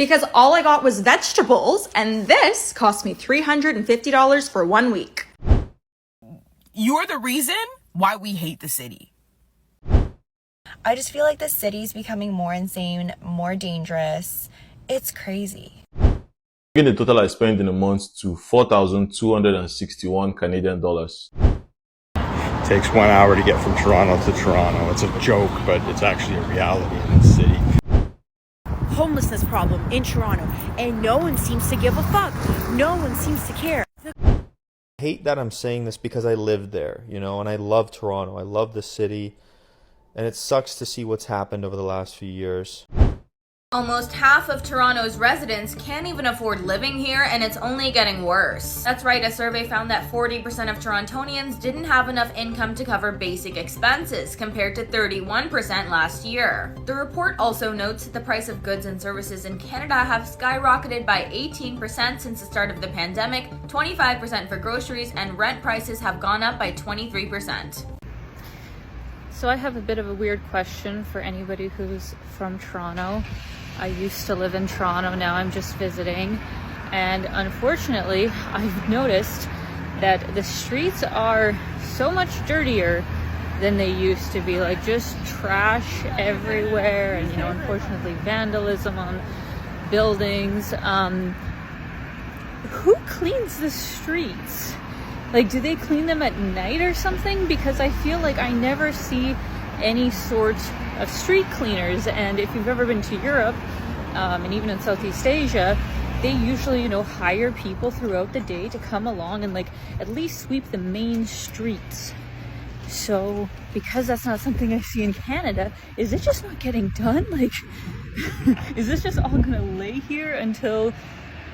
because all I got was vegetables, and this cost me $350 for 1 week. You're the reason why we hate the city. I just feel like the city's becoming more insane, more dangerous. It's crazy. Bringing the total I spent in a month to 4,261 Canadian dollars. Takes 1 hour to get from Toronto to Toronto. It's a joke, but it's actually a reality in the city. Homelessness problem in Toronto, and no one seems to give a fuck. No one seems to care. I hate that I'm saying this because I lived there, you know, and I love Toronto. I love the city, and it sucks to see what's happened over the last few years. Almost half of Toronto's residents can't even afford living here, and it's only getting worse. That's right, a survey found that 40% of Torontonians didn't have enough income to cover basic expenses, compared to 31% last year. The report also notes that the price of goods and services in Canada have skyrocketed by 18% since the start of the pandemic, 25% for groceries, and rent prices have gone up by 23%. So I have a bit of a weird question for anybody who's from Toronto. I used to live in Toronto, now I'm just visiting. And unfortunately, I've noticed that the streets are so much dirtier than they used to be. Like, just trash everywhere, and, you know, unfortunately vandalism on buildings. Who cleans the streets? Like, do they clean them at night or something? Because I feel like I never see any sort of street cleaners. And if you've ever been to Europe, and even in Southeast Asia, they usually, you know, hire people throughout the day to come along and, like, at least sweep the main streets. So because that's not something I see in Canada, is it just not getting done? Like, is this just all gonna lay here until,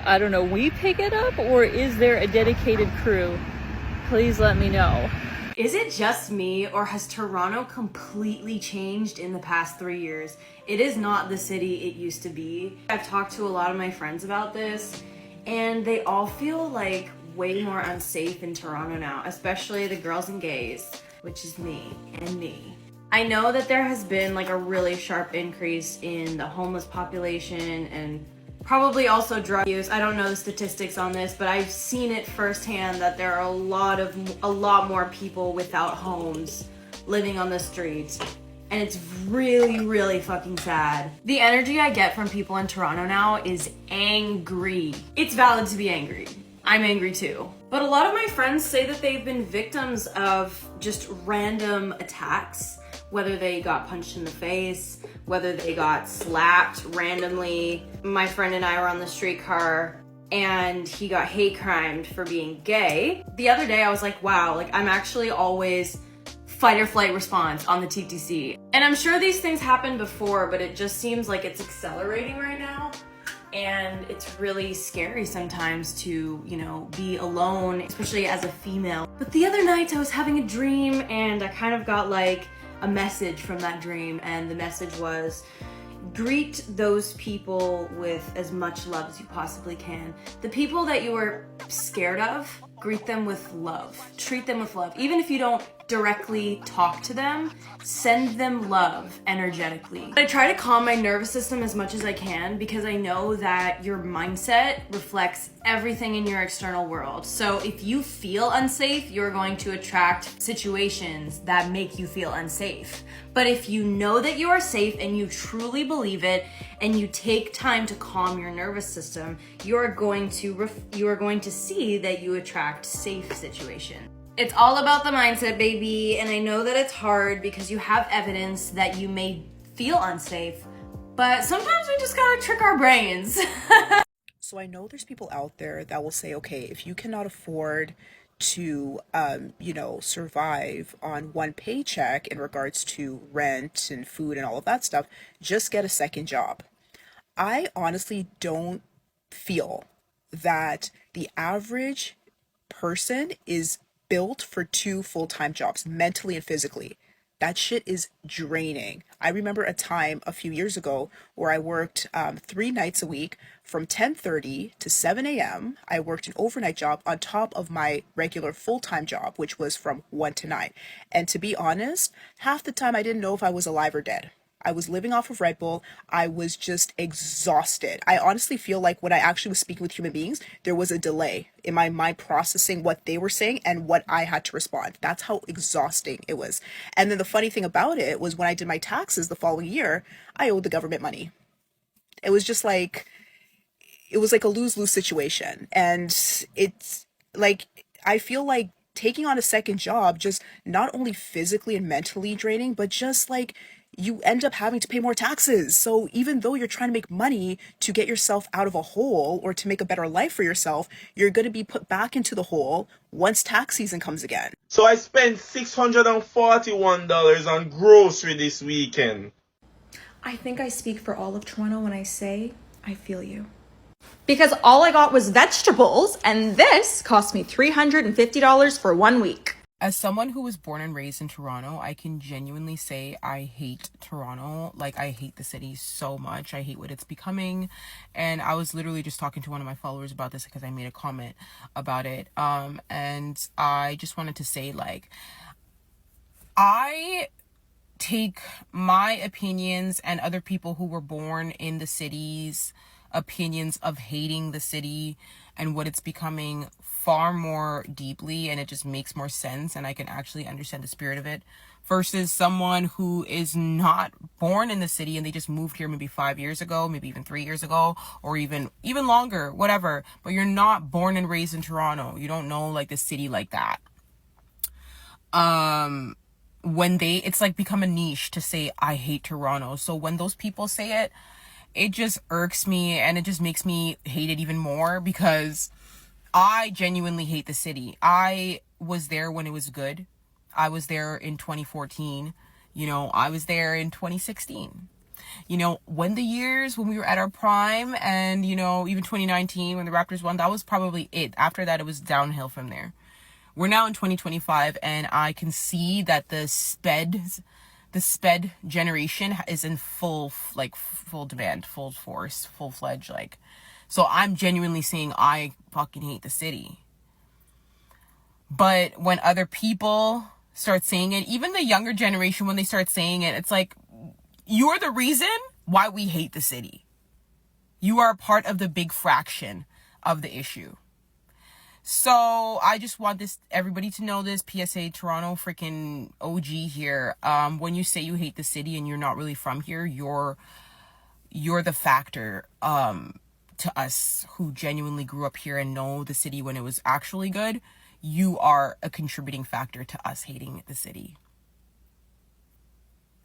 I don't know, we pick it up? Or is there a dedicated crew? Please let me know. Is it just me, or has Toronto completely changed in the past 3 years? It is not the city it used to be. I've talked to a lot of my friends about this, and they all feel like way more unsafe in Toronto now, especially the girls and gays, which is me and me. I know that there has been like a really sharp increase in the homeless population and probably also drug use. I don't know the statistics on this, but I've seen it firsthand that there are a lot more people without homes living on the streets. And it's really, really fucking sad. The energy I get from people in Toronto now is angry. It's valid to be angry. I'm angry too. But a lot of my friends say that they've been victims of just random attacks, whether they got punched in the face, whether they got slapped randomly. My friend and I were on the streetcar and he got hate crimed for being gay. The other day I was like, wow, like I'm actually always fight or flight response on the TTC. And I'm sure these things happened before, but it just seems like it's accelerating right now. And it's really scary sometimes to, you know, be alone, especially as a female. But the other night I was having a dream and I kind of got like a message from that dream, and the message was, greet those people with as much love as you possibly can. The people that you are scared of, greet them with love. Treat them with love. Even if you don't directly talk to them, send them love energetically. I try to calm my nervous system as much as I can because I know that your mindset reflects everything in your external world. So if you feel unsafe, you're going to attract situations that make you feel unsafe. But if you know that you are safe and you truly believe it and you take time to calm your nervous system, you are going to see that you attract safe situations. It's all about the mindset, baby, and I know that it's hard because you have evidence that you may feel unsafe, but sometimes we just gotta trick our brains. So I know there's people out there that will say, okay, if you cannot afford to, survive on one paycheck in regards to rent and food and all of that stuff, just get a second job. I honestly don't feel that the average person is built for 2 full-time jobs, mentally and physically. That shit is draining. I remember a time a few years ago where I worked 3 nights a week from 10:30 to 7 a.m. I worked an overnight job on top of my regular full-time job, which was from 1 to 9. And to be honest, half the time I didn't know if I was alive or dead. I was living off of Red Bull. I was just exhausted. I honestly feel like when I actually was speaking with human beings, there was a delay in my mind processing what they were saying and what I had to respond. That's how exhausting it was. And then the funny thing about it was when I did my taxes the following year, I owed the government money. It was just like, it was like a lose-lose situation. And it's like, I feel like taking on a second job just not only physically and mentally draining, but just like you end up having to pay more taxes. So even though you're trying to make money to get yourself out of a hole or to make a better life for yourself, you're going to be put back into the hole once tax season comes again. So I spent $641 on grocery this weekend. I think I speak for all of Toronto when I say I feel you. Because all I got was vegetables, and this cost me $350 for 1 week. As someone who was born and raised in Toronto, I can genuinely say I hate Toronto. Like, I hate the city so much. I hate what it's becoming. And I was literally just talking to one of my followers about this because I made a comment about it. And I just wanted to say, like, I take my opinions and other people who were born in the cities' opinions of hating the city and what it's becoming far more deeply, and it just makes more sense, and I can actually understand the spirit of it, versus someone who is not born in the city and they just moved here maybe 5 years ago, maybe even 3 years ago, or even longer, whatever, but you're not born and raised in Toronto. You don't know like the city like that. It's like become a niche to say I hate Toronto. So when those people say it, it just irks me, and it just makes me hate it even more, because I genuinely hate the city. I was there when it was good. I was there in 2014. I was there in 2016. When we were at our prime, and, even 2019 when the Raptors won, that was probably it. After that, it was downhill from there. We're now in 2025, and I can see that the sped generation is in full demand, full force, full-fledged, so I'm genuinely saying I fucking hate the city. But when other people start saying it, even the younger generation, when they start saying it, it's like, you're the reason why we hate the city. You are a part of the big fraction of the issue. So I just want everybody to know this. PSA Toronto freaking OG here. When you say you hate the city and you're not really from here, you're the factor to us who genuinely grew up here and know the city when it was actually good. You are a contributing factor to us hating the city.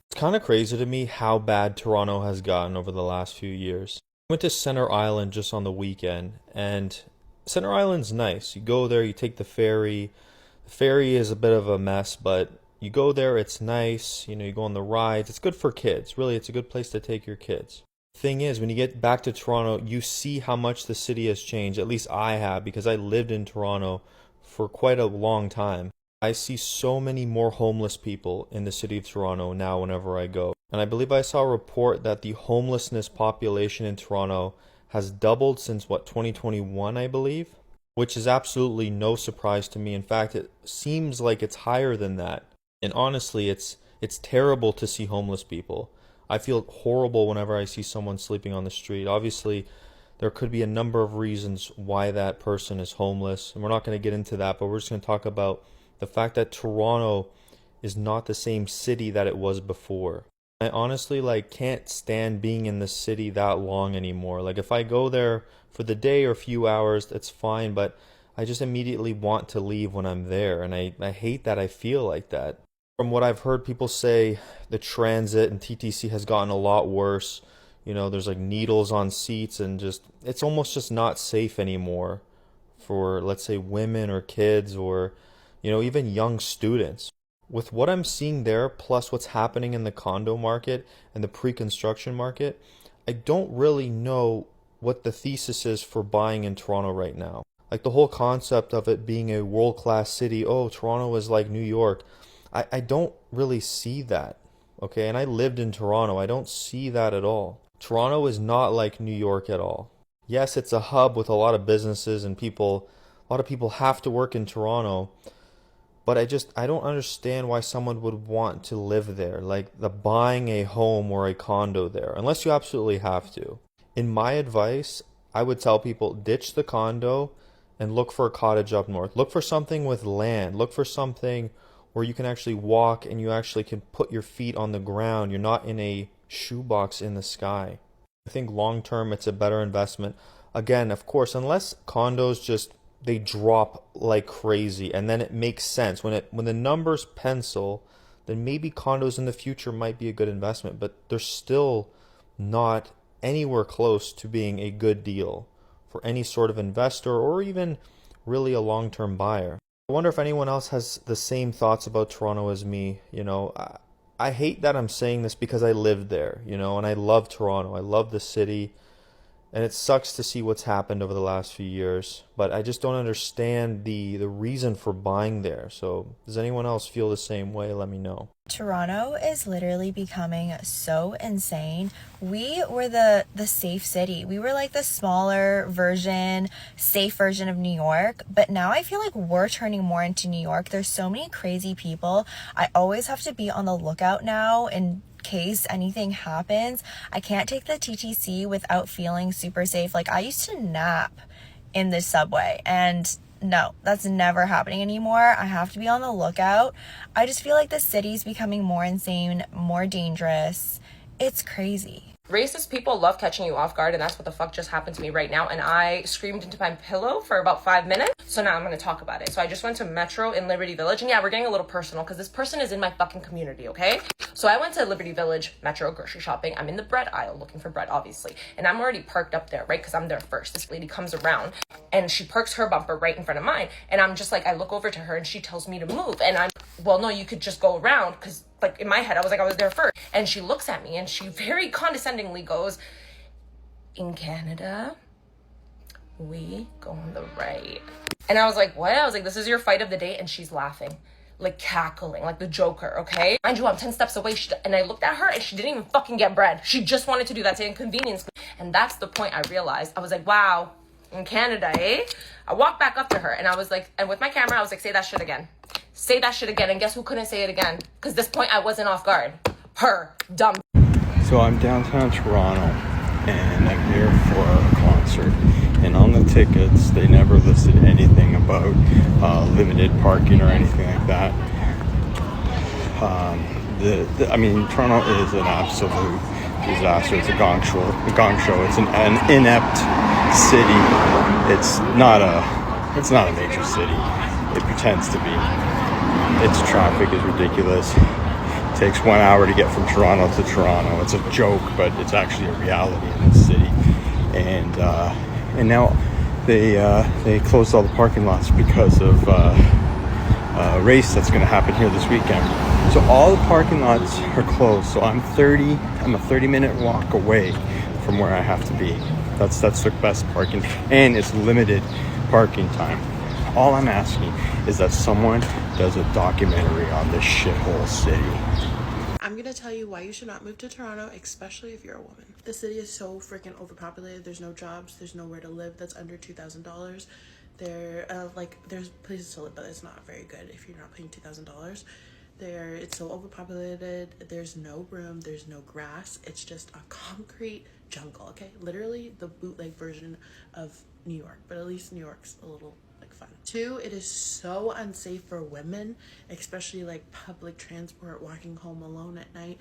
It's kind of crazy to me how bad Toronto has gotten over the last few years. I went to Center Island just on the weekend, and Center Island's nice. You go there, you take the ferry. The ferry is a bit of a mess, but you go there, it's nice. You go on the rides. It's good for kids. Really, it's a good place to take your kids. Thing is, when you get back to Toronto, you see how much the city has changed. At least I have, because I lived in Toronto for quite a long time. I see so many more homeless people in the city of Toronto now whenever I go. And I believe I saw a report that the homelessness population in Toronto has doubled since 2021, I believe, which is absolutely no surprise to me. In fact, it seems like it's higher than that. And honestly, it's terrible to see homeless people. I feel horrible whenever I see someone sleeping on the street. Obviously, there could be a number of reasons why that person is homeless, and we're not going to get into that, but we're just going to talk about the fact that Toronto is not the same city that it was before. I honestly can't stand being in the city that long anymore. If I go there for the day or a few hours, that's fine, but I just immediately want to leave when I'm there, and I hate that I feel like that. From what I've heard people say, the transit and TTC has gotten a lot worse. There's needles on seats, and it's almost just not safe anymore for, let's say, women or kids or, even young students. With what I'm seeing there, plus what's happening in the condo market and the pre-construction market, I don't really know what the thesis is for buying in Toronto right now. The whole concept of it being a world-class city, Toronto is like New York. I don't really see that, okay? And I lived in Toronto. I don't see that at all. Toronto is not like New York at all. Yes, it's a hub with a lot of businesses and people. A lot of people have to work in Toronto. But I don't understand why someone would want to live there, like the buying a home or a condo there, unless you absolutely have to. In my advice, I would tell people ditch the condo and look for a cottage up north. Look for something with land. Look for something where you can actually walk and you actually can put your feet on the ground. You're not in a shoebox in the sky. I think long term it's a better investment. Again, of course, unless condos just they drop like crazy and then it makes sense. When the numbers pencil, then maybe condos in the future might be a good investment, but they're still not anywhere close to being a good deal for any sort of investor or even really a long-term buyer. I wonder if anyone else has the same thoughts about Toronto as me. I hate that I'm saying this because I lived there, and I love Toronto. I love the city. And it sucks to see what's happened over the last few years, but I just don't understand the reason for buying there. So does anyone else feel the same way? Let me know. Toronto is literally becoming so insane. We were the safe city. We were like the smaller version, safe version of New York. But now I feel like we're turning more into New York. There's so many crazy people. I always have to be on the lookout now in case anything happens. I can't take the TTC without feeling super safe. Like I used to nap in the subway and no, that's never happening anymore. I have to be on the lookout. I just feel like the city's becoming more insane, more dangerous. It's crazy. Racist people love catching you off guard, and that's what the fuck just happened to me right now. And I screamed into my pillow for about 5 minutes. So now I'm going to talk about it. So I just went to Metro in Liberty Village. And yeah, we're getting a little personal because this person is in my fucking community, okay? So I went to Liberty Village Metro grocery shopping. I'm in the bread aisle looking for bread, obviously. And I'm already parked up there, right? Because I'm there first. This lady comes around and she parks her bumper right in front of mine. And I'm just like, I look over to her and she tells me to move. And I'm, well, no, you could just go around because like in my head, I was like, I was there first. And she looks at me and she very condescendingly goes, in Canada, we go on the right. And I was like, what? I was like, this is your fight of the day. And she's laughing, like cackling, like the Joker, okay? Mind you, I'm 10 steps away. And I looked at her and she didn't even fucking get bread. She just wanted to do that to inconvenience me. And that's the point I realized. I was like, wow, in Canada, eh? I walked back up to her and I was like, and with my camera, I was like, say that shit again. Say that shit again. And guess who couldn't say it again? Because this point I wasn't off guard. Her, dumb. So I'm downtown Toronto and I'm here for a concert. And on the tickets, they never listed anything about limited parking or anything like that. I mean, Toronto is an absolute disaster. It's a gong show. It's an inept city. It's not a major city. It pretends to be. Its traffic is ridiculous. It takes 1 hour to get from Toronto to Toronto. It's a joke, but it's actually a reality in this city. And now they closed all the parking lots because of a race that's going to happen here this weekend. So all the parking lots are closed. So I'm a 30-minute walk away from where I have to be. That's the best parking, and it's limited parking time. All I'm asking is that someone does a documentary on this shithole city. I'm gonna tell you why you should not move to Toronto, especially if you're a woman. The city is so freaking overpopulated. There's no jobs. There's nowhere to live that's under $2,000. There's places to live, but it's not very good if you're not paying $2,000. It's so overpopulated. There's no room. There's no grass. It's just a concrete jungle. Okay, literally the bootleg version of New York. But at least New York's a little fun. 2, it is so unsafe for women, especially public transport, walking home alone at night.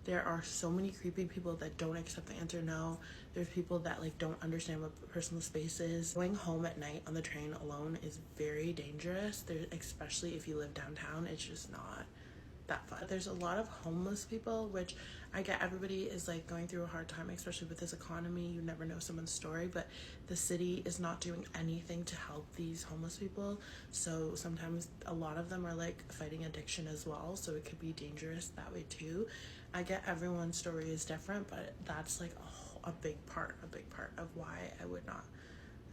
There are so many creepy people that don't accept the answer no. There's people that don't understand what personal space is. Going home at night on the train alone is very dangerous. Especially if you live downtown, it's just not that fun. There's a lot of homeless people, which I get everybody is going through a hard time, especially with this economy. You never know someone's story, but the city is not doing anything to help these homeless people. So sometimes a lot of them are fighting addiction as well, so it could be dangerous that way too. I get everyone's story is different, but that's a big part of why I would not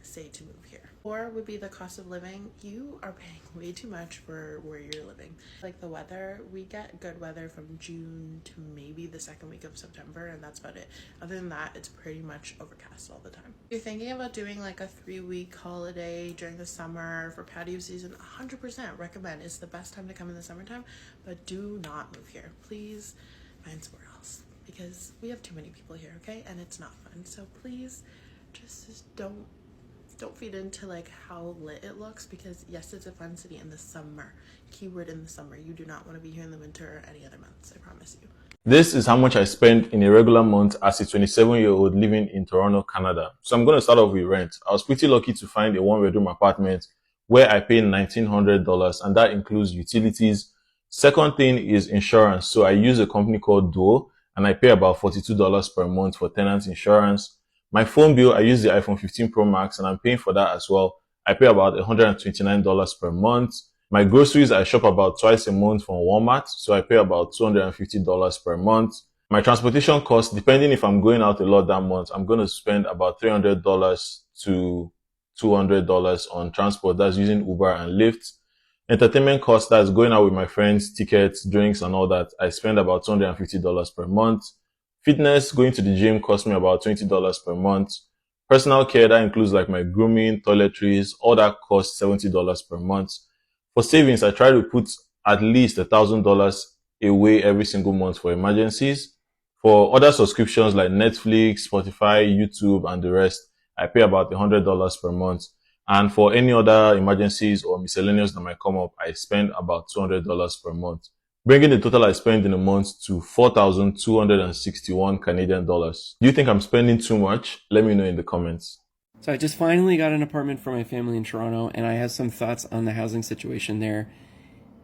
say to move here. 4 would be the cost of living. You are paying way too much for where you're living. Like the weather, we get good weather from June to maybe the second week of September, and that's about it. Other than that, it's pretty much overcast all the time. If you're thinking about doing like a 3-week holiday during the summer for patio season, 100% recommend. It's the best time to come in the summertime, but do not move here. Please find somewhere else, because we have too many people here, okay? And it's not fun. So please just don't feed into like how lit it looks, because yes, it's a fun city in the summer. Keyword in the summer. You do not want to be here in the winter or any other months, I promise you. This is how much I spend in a regular month as a 27-year-old living in Toronto, Canada. So I'm going to start off with rent. I was pretty lucky to find a 1-bedroom apartment where I pay $1,900, and that includes utilities. Second thing is insurance. So I use a company called Duo, and I pay about $42 per month for tenant insurance. My phone bill, I use the iPhone 15 Pro Max, and I'm paying for that as well. I pay about $129 per month. My groceries, I shop about twice a month from Walmart, so I pay about $250 per month. My transportation costs, depending if I'm going out a lot that month, I'm going to spend about $300 to $200 on transport. That's using Uber and Lyft. Entertainment costs, that's going out with my friends, tickets, drinks, and all that. I spend about $250 per month. Fitness, going to the gym costs me about $20 per month. Personal care, that includes like my grooming, toiletries, all that costs $70 per month. For savings, I try to put at least $1,000 away every single month for emergencies. For other subscriptions like Netflix, Spotify, YouTube, and the rest, I pay about $100 per month. And for any other emergencies or miscellaneous that might come up, I spend about $200 per month, bringing the total I spend in a month to 4,261 Canadian dollars. Do you think I'm spending too much? Let me know in the comments. So I just finally got an apartment for my family in Toronto, and I have some thoughts on the housing situation there.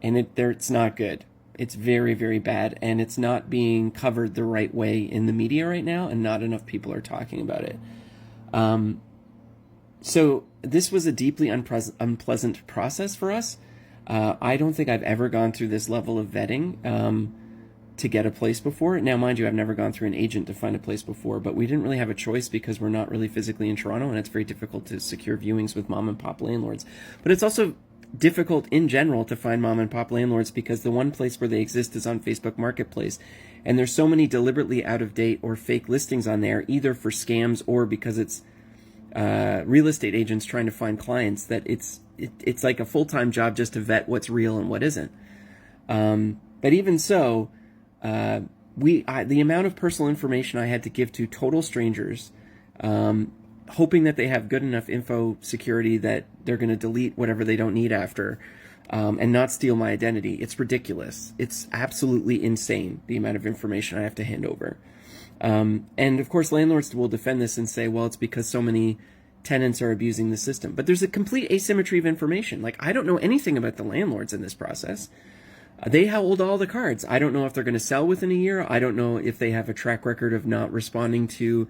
And it's not good. It's very, very bad, and it's not being covered the right way in the media right now, and not enough people are talking about it. So this was a deeply unpleasant process for us. I don't think I've ever gone through this level of vetting to get a place before. Now, mind you, I've never gone through an agent to find a place before, but we didn't really have a choice because we're not really physically in Toronto, and it's very difficult to secure viewings with mom and pop landlords. But it's also difficult in general to find mom and pop landlords because the one place where they exist is on Facebook Marketplace. And there's so many deliberately out of date or fake listings on there, either for scams or because it's real estate agents trying to find clients, that it's like a full-time job just to vet what's real and what isn't. But even so, the amount of personal information I had to give to total strangers, hoping that they have good enough info security that they're going to delete whatever they don't need after, and not steal my identity. It's ridiculous. It's absolutely insane, the amount of information I have to hand over. And of course, landlords will defend this and say, well, it's because so many tenants are abusing the system. But there's a complete asymmetry of information. Like, I don't know anything about the landlords in this process. They hold all the cards. I don't know if they're going to sell within a year. I don't know if they have a track record of not responding to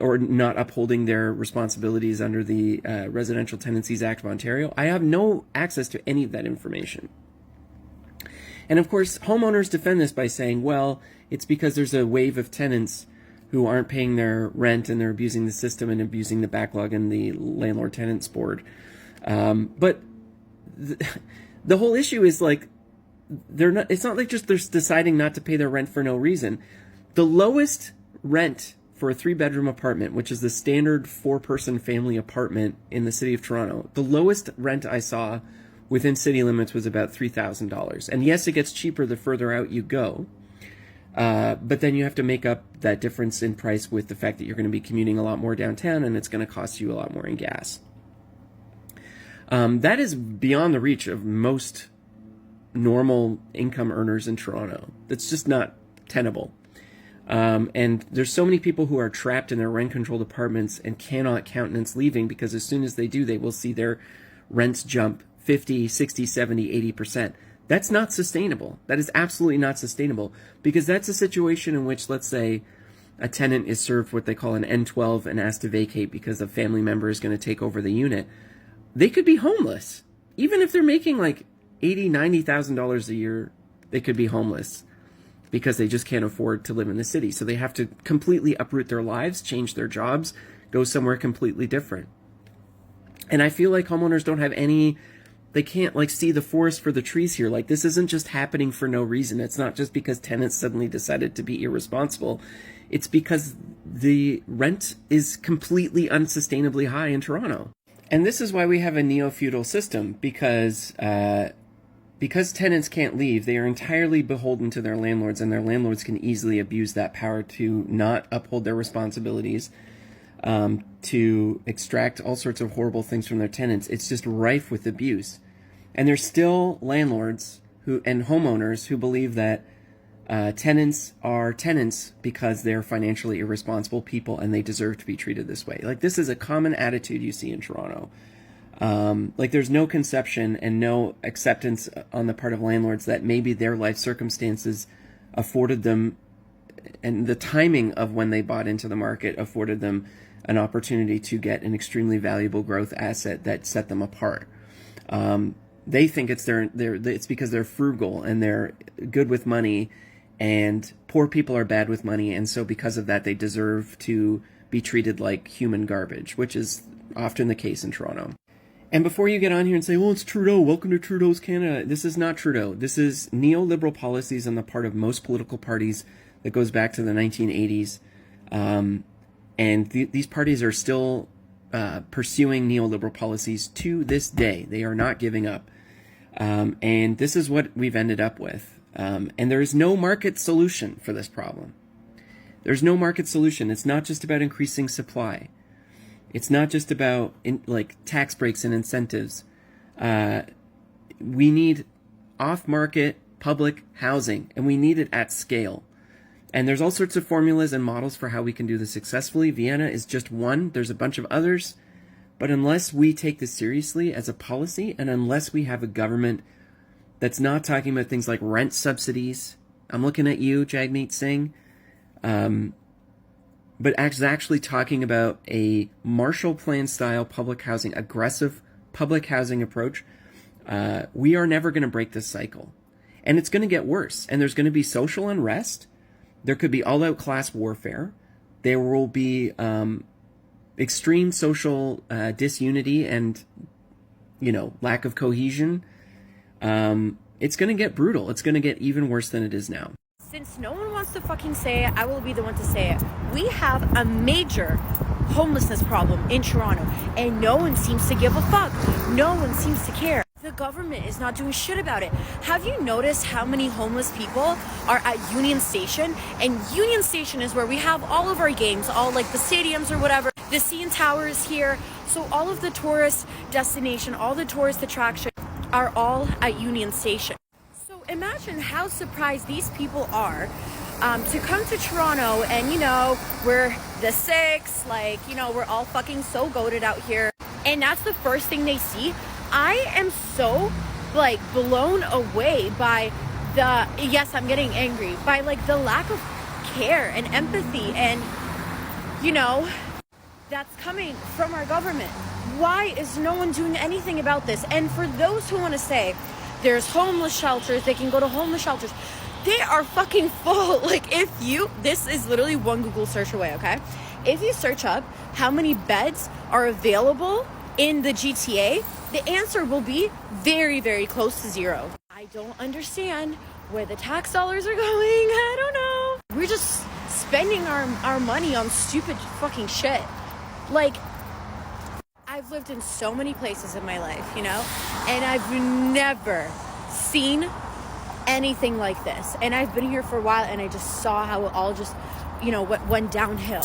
or not upholding their responsibilities under the Residential Tenancies Act of Ontario. I have no access to any of that information. And of course, homeowners defend this by saying, well, it's because there's a wave of tenants who aren't paying their rent and they're abusing the system and abusing the backlog in the Landlord Tenants Board. But the whole issue is like, it's not like just they're deciding not to pay their rent for no reason. The lowest rent for a 3-bedroom apartment, which is the standard 4-person family apartment in the city of Toronto, the lowest rent I saw within city limits was about $3,000. And yes, it gets cheaper the further out you go. But then you have to make up that difference in price with the fact that you're going to be commuting a lot more downtown and it's going to cost you a lot more in gas. That is beyond the reach of most normal income earners in Toronto. That's just not tenable. And there's so many people who are trapped in their rent-controlled apartments and cannot countenance leaving because as soon as they do, they will see their rents jump 50, 60, 70, 80%. That's not sustainable. That is absolutely not sustainable because that's a situation in which, let's say, a tenant is served what they call an N12 and asked to vacate because a family member is going to take over the unit. They could be homeless. Even if they're making like $80,000, $90,000 a year, they could be homeless because they just can't afford to live in the city. So they have to completely uproot their lives, change their jobs, go somewhere completely different. And I feel like homeowners don't have they can't like see the forest for the trees here. Like, this isn't just happening for no reason. It's not just because tenants suddenly decided to be irresponsible. It's because the rent is completely unsustainably high in Toronto. And this is why we have a neo-feudal system, because tenants can't leave, they are entirely beholden to their landlords, and their landlords can easily abuse that power to not uphold their responsibilities, to extract all sorts of horrible things from their tenants. It's just rife with abuse. And there's still landlords and homeowners who believe that tenants are tenants because they're financially irresponsible people and they deserve to be treated this way. Like, this is a common attitude you see in Toronto. Like, there's no conception and no acceptance on the part of landlords that maybe their life circumstances afforded them, and the timing of when they bought into the market afforded them an opportunity to get an extremely valuable growth asset that set them apart. They think it's because they're frugal and they're good with money, and poor people are bad with money, and so because of that they deserve to be treated like human garbage, which is often the case in Toronto. And before you get on here and say, well, it's Trudeau, welcome to Trudeau's Canada, this is not Trudeau. This is neoliberal policies on the part of most political parties that goes back to the 1980s. And these parties are still pursuing neoliberal policies to this day. They are not giving up. And this is what we've ended up with. And there is no market solution for this problem. There's no market solution. It's not just about increasing supply. It's not just about tax breaks and incentives. We need off-market public housing, and we need it at scale. And there's all sorts of formulas and models for how we can do this successfully. Vienna is just one. There's a bunch of others. But unless we take this seriously as a policy, and unless we have a government that's not talking about things like rent subsidies, I'm looking at you, Jagmeet Singh, but actually talking about a Marshall Plan style public housing, aggressive public housing approach, we are never going to break this cycle. And it's going to get worse. And there's going to be social unrest. There could be all-out class warfare. There will be extreme social disunity and, lack of cohesion. It's going to get brutal. It's going to get even worse than it is now. Since no one wants to fucking say it, I will be the one to say it. We have a major homelessness problem in Toronto, and no one seems to give a fuck. No one seems to care. The government is not doing shit about it. Have you noticed how many homeless people are at Union Station? And Union Station is where we have all of our games, all like the stadiums or whatever. The CN Tower is here. So all of the tourist destination, all the tourist attraction are all at Union Station. So imagine how surprised these people are to come to Toronto and, we're the six, we're all fucking so goated out here. And that's the first thing they see. I am so, blown away by I'm getting angry, by, the lack of care and empathy and, that's coming from our government. Why is no one doing anything about this? And for those who want to say there's homeless shelters, they can go to homeless shelters, they are fucking full. This is literally one Google search away, okay? If you search up how many beds are available in the GTA, the answer will be very, very close to zero. I don't understand where the tax dollars are going. I don't know. We're just spending our money on stupid fucking shit. I've lived in so many places in my life, and I've never seen anything like this. And I've been here for a while, and I just saw how it all just, went downhill.